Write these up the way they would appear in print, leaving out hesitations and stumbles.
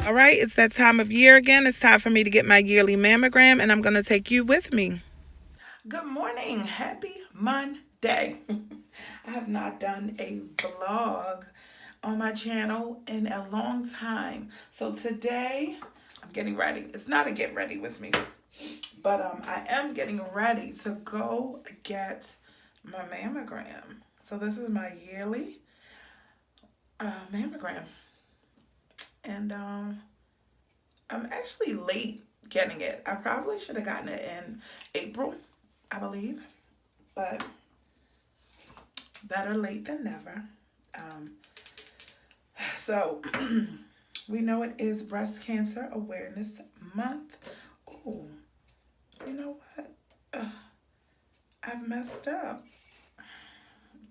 All right, it's that time of year again. It's time for me to get my yearly mammogram, and I'm going to take you with me. Good morning. Happy Monday. I have not done a vlog on my channel in a long time. So today I'm getting ready. It's not a get ready with me, but I am getting ready to go get my mammogram. So this is my yearly mammogram. And I'm actually late getting it. I probably should have gotten it in April, I believe, but better late than never. Um, so we know it is Breast Cancer Awareness Month. Oh, you know what? I've messed up.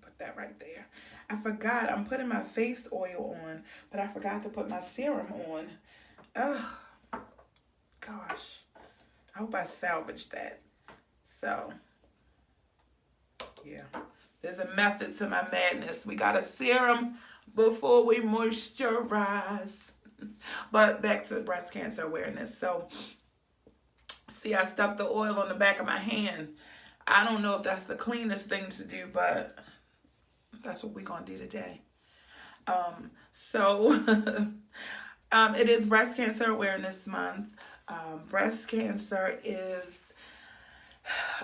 Put that right there. I forgot. I'm putting my face oil on, but I forgot to put my serum on. Ugh. Gosh. I hope I salvaged that. So, yeah. There's a method to my madness. We got a serum before we moisturize. But back to breast cancer awareness. So, see, I stuck the oil on the back of my hand. I don't know if that's the cleanest thing to do, but that's what we're going to do today. It is Breast Cancer Awareness Month. Breast cancer is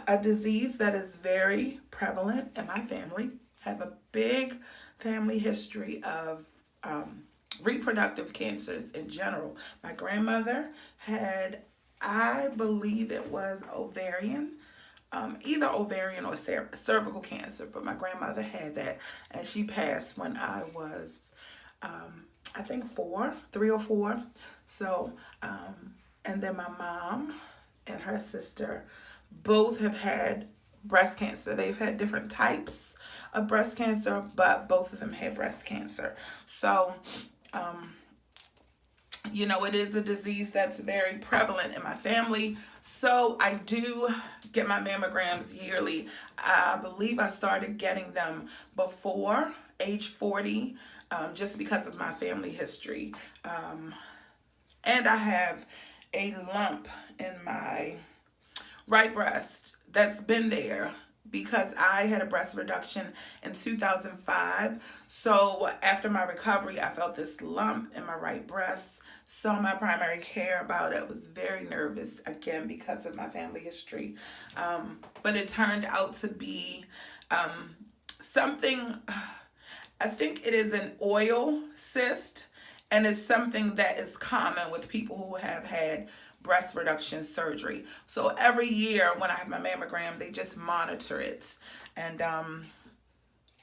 a disease that is very prevalent in my family. I have a big family history of reproductive cancers in general. My grandmother had, I believe it was ovarian, either ovarian or cervical cancer, but my grandmother had that, and she passed when I was, I think 3 or 4. So, and then my mom and her sister both have had breast cancer. They've had different types of breast cancer, but both of them had breast cancer. So, you know, it is a disease that's very prevalent in my family. So I do get my mammograms yearly. I believe I started getting them before age 40, just because of my family history. And I have a lump in my right breast that's been there because I had a breast reduction in 2005. So after my recovery, I felt this lump in my right breast. Saw my primary care about it. Was very nervous, again, because of my family history. But it turned out to be something, I think it is an oil cyst, and it's something that is common with people who have had breast reduction surgery. So every year when I have my mammogram, they just monitor it. And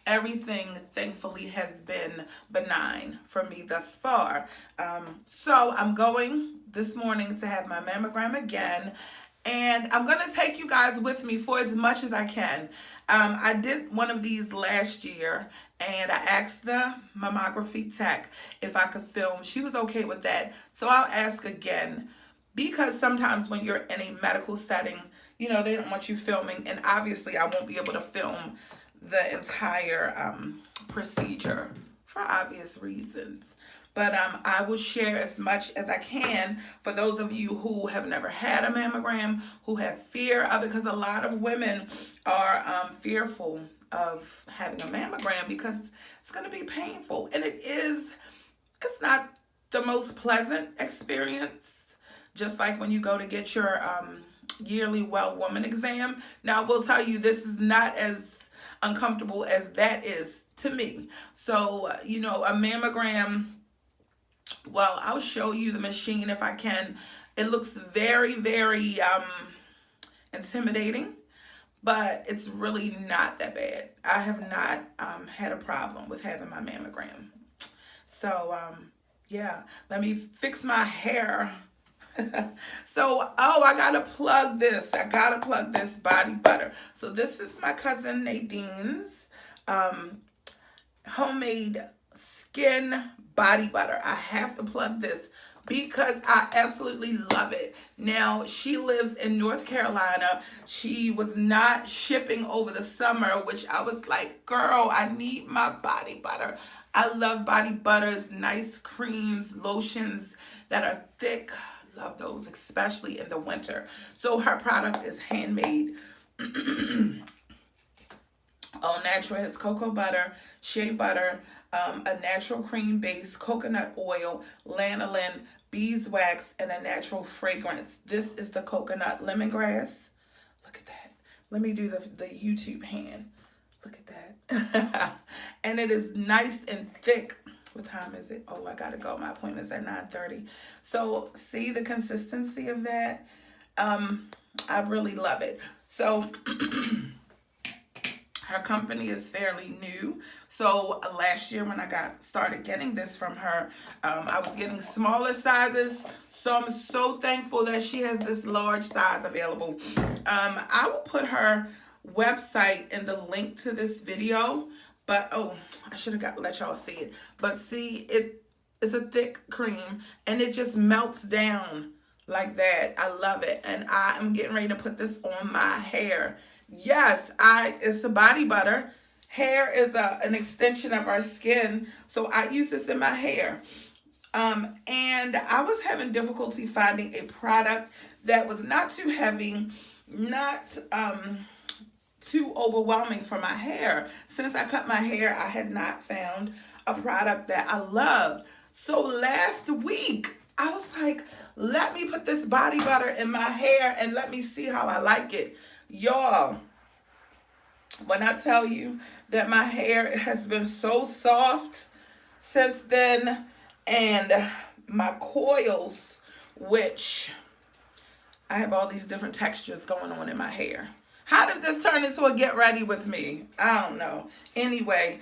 everything, thankfully, has been benign for me thus far. So I'm going this morning to have my mammogram again. And I'm going to take you guys with me for as much as I can. I did one of these last year, and I asked the mammography tech if I could film. She was okay with that. So I'll ask again, because sometimes when you're in a medical setting, you know, they don't want you filming. And obviously I won't be able to film the entire procedure for obvious reasons. But I will share as much as I can for those of you who have never had a mammogram, who have fear of it, because a lot of women are fearful of having a mammogram because it's going to be painful. And it's not the most pleasant experience, just like when you go to get your yearly well woman exam. Now, I will tell you, this is not as uncomfortable as that is to me. So, you know, a mammogram, well, I'll show you the machine if I can. It looks very, very intimidating, but it's really not that bad. I have not had a problem with having my mammogram. So, yeah, let me fix my hair. So, I gotta plug this. I gotta plug this body butter. So this is my cousin Nadine's homemade skin body butter. I have to plug this because I absolutely love it. Now, she lives in North Carolina. She was not shipping over the summer, which I was like, girl, I need my body butter. I love body butters, nice creams, lotions that are thick. Love those, especially in the winter. So her product is handmade. All natural. Has cocoa butter, shea butter, a natural cream base, coconut oil, lanolin, beeswax, and a natural fragrance. This is the coconut lemongrass. Look at that. Let me do the YouTube hand. Look at that. And it is nice and thick. What time is it? Oh, I gotta go. My appointment's at 9:30. So see the consistency of that? I really love it. So her company is fairly new. So last year when I started getting this from her, I was getting smaller sizes. So I'm so thankful that she has this large size available. I will put her website in the link to this video. But, oh, I should have let y'all see it. But see, it's a thick cream and it just melts down like that. I love it. And I am getting ready to put this on my hair. Yes, it's a body butter. Hair is an extension of our skin. So I use this in my hair. And I was having difficulty finding a product that was not too heavy, not too overwhelming for my hair. Since I cut my hair, I had not found a product that I loved. So last week, I was like, let me put this body butter in my hair and let me see how I like it. Y'all, when I tell you that my hair has been so soft since then, and my coils, which I have all these different textures going on in my hair. How did this turn into a get ready with me? I don't know. Anyway,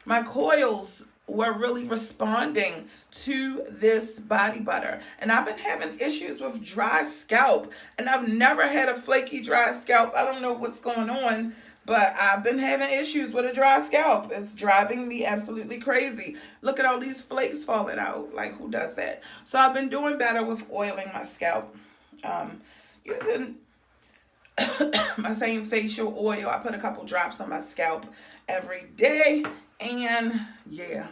my coils were really responding to this body butter. And I've been having issues with dry scalp. And I've never had a flaky dry scalp. I don't know what's going on, but I've been having issues with a dry scalp. It's driving me absolutely crazy. Look at all these flakes falling out. Like, who does that? So I've been doing better with oiling my scalp. Using my same facial oil. I put a couple drops on my scalp every day. And yeah.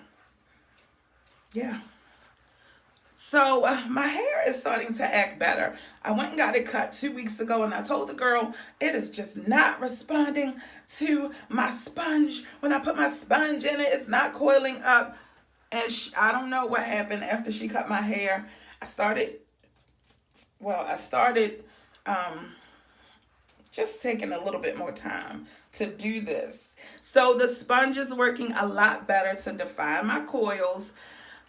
So my hair is starting to act better. I went and got it cut 2 weeks ago, and I told the girl it is just not responding to my sponge. When I put my sponge in it, it's not coiling up. And I don't know what happened after she cut my hair. I started just taking a little bit more time to do this. So the sponge is working a lot better to define my coils,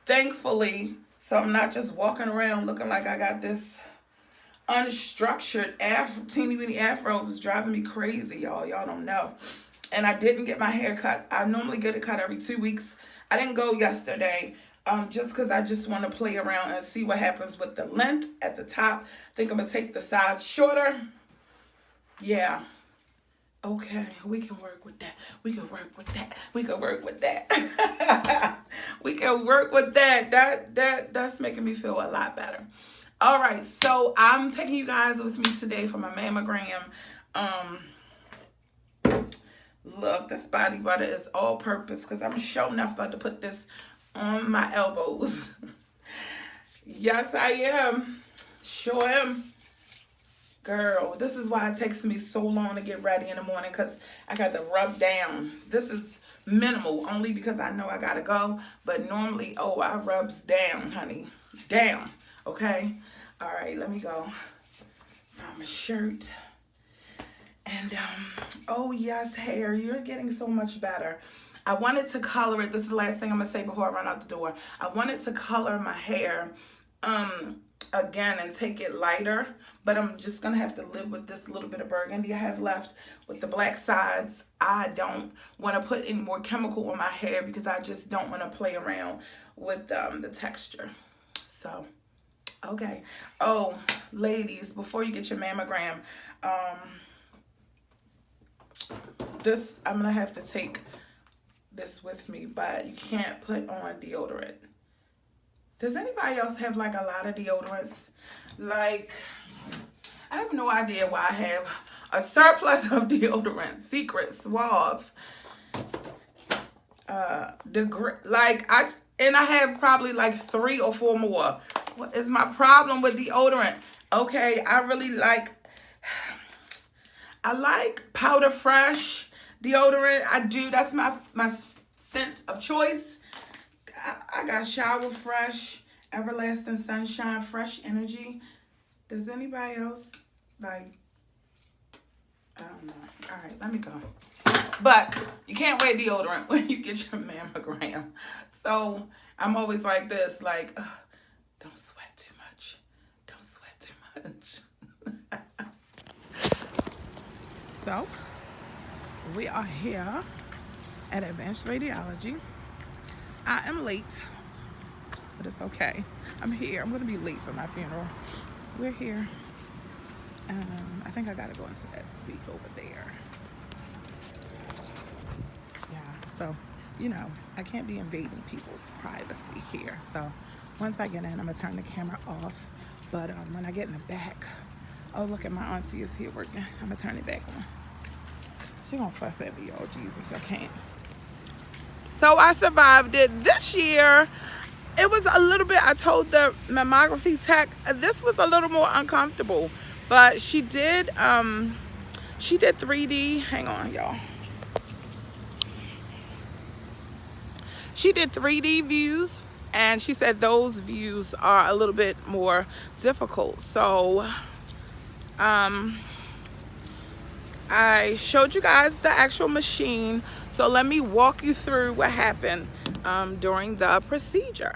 thankfully. So I'm not just walking around looking like I got this unstructured teeny weeny afro. It was driving me crazy, y'all. Y'all don't know. And I didn't get my hair cut. I normally get it cut every 2 weeks. I didn't go yesterday just because I just want to play around and see what happens with the length at the top. I think I'm going to take the sides shorter. Yeah. Okay, we can work with that. We can work with that. We can work with that. We can work with that. That's making me feel a lot better. All right, so I'm taking you guys with me today for my mammogram. Look, this body butter is all purpose because I'm sure enough about to put this on my elbows. Yes, I am. Sure am. Girl, this is why it takes me so long to get ready in the morning, because I got to rub down. This is minimal, only because I know I got to go. But normally, I rubs down, honey. Down, okay? All right, let me go. Find my shirt. And, oh, yes, hair. You're getting so much better. I wanted to color it. This is the last thing I'm going to say before I run out the door. I wanted to color my hair again and take it lighter, but I'm just gonna have to live with this little bit of burgundy I have left with the black sides. I don't want to put any more chemical on my hair because I just don't want to play around with the texture. So okay. Oh, ladies, before you get your mammogram, I'm gonna have to take this with me, but you can't put on deodorant. Does anybody else have like a lot of deodorants? Like, I have no idea why I have a surplus of deodorant. Secret, Suave. degree. Like I have probably like 3 or 4 more. What is my problem with deodorant? Okay, I like Powder Fresh deodorant. I do. That's my scent of choice. I got Shower Fresh, Everlasting Sunshine, Fresh Energy. Does anybody else like? I don't know. All right, let me go. But you can't wear deodorant when you get your mammogram. So I'm always like this, like, ugh, don't sweat too much. Don't sweat too much. So we are here at Advanced Radiology. I am late, but it's okay. I'm here. I'm going to be late for my funeral. We're here. I think I got to go into that suite over there. Yeah, so, I can't be invading people's privacy here. So once I get in, I'm going to turn the camera off. But when I get in the back, oh, look at my auntie is here working. I'm going to turn it back on. She going to fuss at me, oh, Jesus, I can't. So I survived it. This year, it was a little bit, I told the mammography tech, this was a little more uncomfortable. But she did 3D, hang on, y'all. She did 3D views, and she said those views are a little bit more difficult. So, I showed you guys the actual machine. So let me walk you through what happened during the procedure.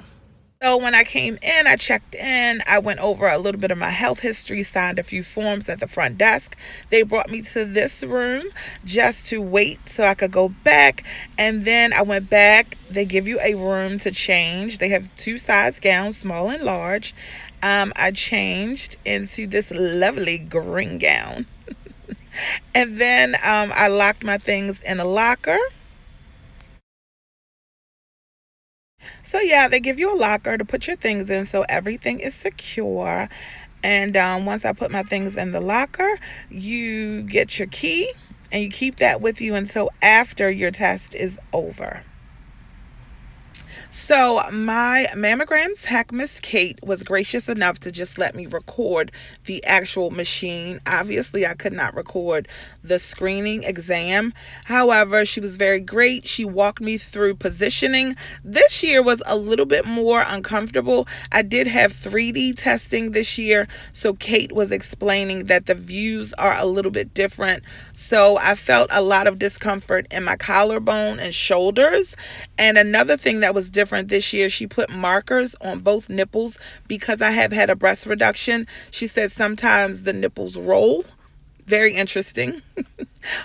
So when I came in, I checked in, I went over a little bit of my health history, signed a few forms at the front desk. They brought me to this room just to wait so I could go back. And then I went back. They give you a room to change. They have 2 size gowns, small and large. I changed into this lovely green gown. And then I locked my things in a locker. So yeah, they give you a locker to put your things in so everything is secure. And once I put my things in the locker, you get your key and you keep that with you until after your test is over. So my mammogram tech, Miss Kate, was gracious enough to just let me record the actual machine. Obviously, I could not record the screening exam. However, she was very great. She walked me through positioning. This year was a little bit more uncomfortable. I did have 3D testing this year, so Kate was explaining that the views are a little bit different. So I felt a lot of discomfort in my collarbone and shoulders. And another thing that was different this year, she put markers on both nipples because I have had a breast reduction. She said sometimes the nipples roll. Very interesting.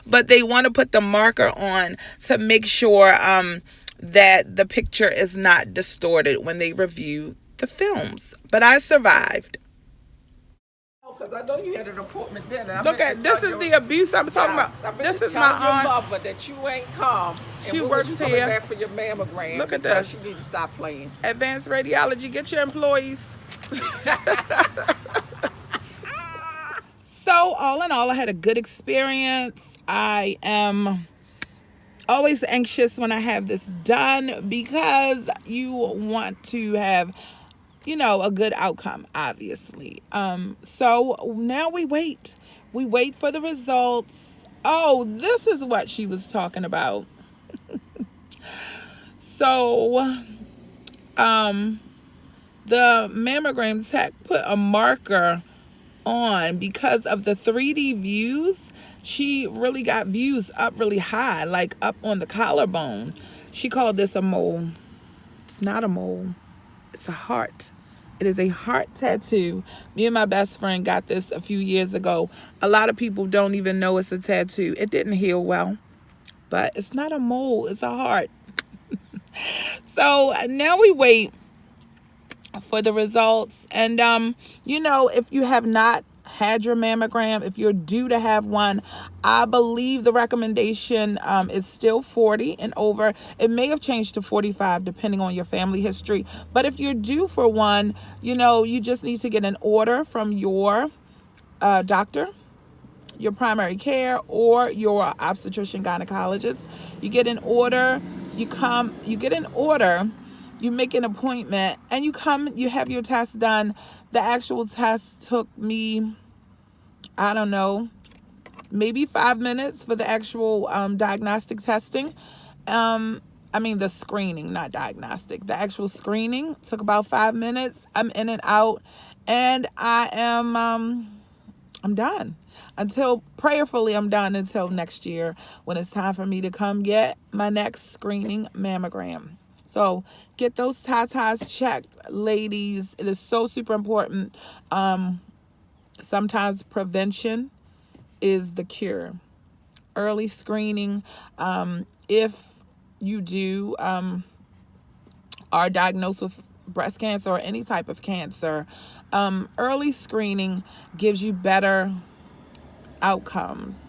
But they want to put the marker on to make sure that the picture is not distorted when they review the films. But I survived. Because I know you had an appointment then. Look at this is the abuse I'm talking about. This is my aunt. Your mother that you ain't calm. She works you here. Back for your mammogram. Look at this. She needs to stop playing. Advanced Radiology, get your employees. So all in all, I had a good experience. I am always anxious when I have this done because you want to have a good outcome, obviously. So now we wait for the results. Oh, this is what she was talking about. So the mammogram tech put a marker on because of the 3D views. She really got views up really high, like up on the collarbone. She called this a mole. It's not a mole. It's a heart. It is a heart tattoo. Me and my best friend got this a few years ago. A lot of people don't even know it's a tattoo. It didn't heal well, but it's not a mole. It's a heart. So now we wait for the results. And, if you have not had your mammogram, if you're due to have one, I believe the recommendation is still 40 and over. It may have changed to 45 depending on your family history. But if you're due for one, you just need to get an order from your doctor, your primary care, or your obstetrician gynecologist. You get an order You come, you get an order, you make an appointment, and you come, you have your test done. The actual test took me, I don't know, maybe 5 minutes for the actual diagnostic testing. I mean the screening, not diagnostic. The actual screening took about 5 minutes. I'm in and out, and I'm done. Until prayerfully, I'm done until next year when it's time for me to come get my next screening mammogram. So get those tatas checked, ladies. It is so super important. Sometimes prevention is the cure. Early screening, if you do are diagnosed with breast cancer or any type of cancer, early screening gives you better outcomes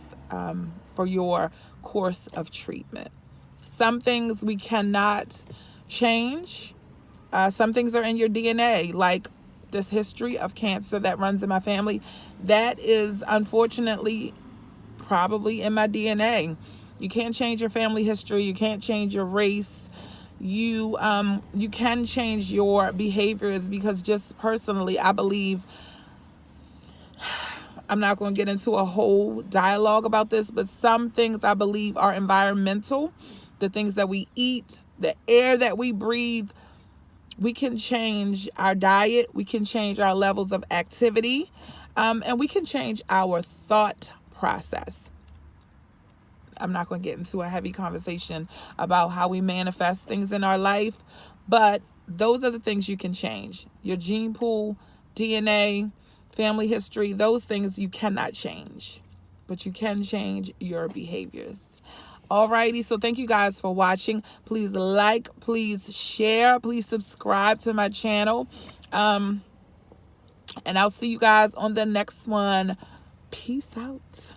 for your course of treatment. Some things we cannot change. Some things are in your DNA, like this history of cancer that runs in my family. That is unfortunately probably in my DNA. You can't change your family history. You can't change your race. You can change your behaviors, because just personally, I believe, I'm not going to get into a whole dialogue about this, but some things I believe are environmental. The things that we eat, the air that we breathe. We can change our diet. We can change our levels of activity. And we can change our thought process. I'm not going to get into a heavy conversation about how we manifest things in our life, but those are the things you can change. Your gene pool, DNA, family history, those things you cannot change, but you can change your behaviors. Alrighty, so thank you guys for watching. Please like, please share, please subscribe to my channel. And I'll see you guys on the next one. Peace out.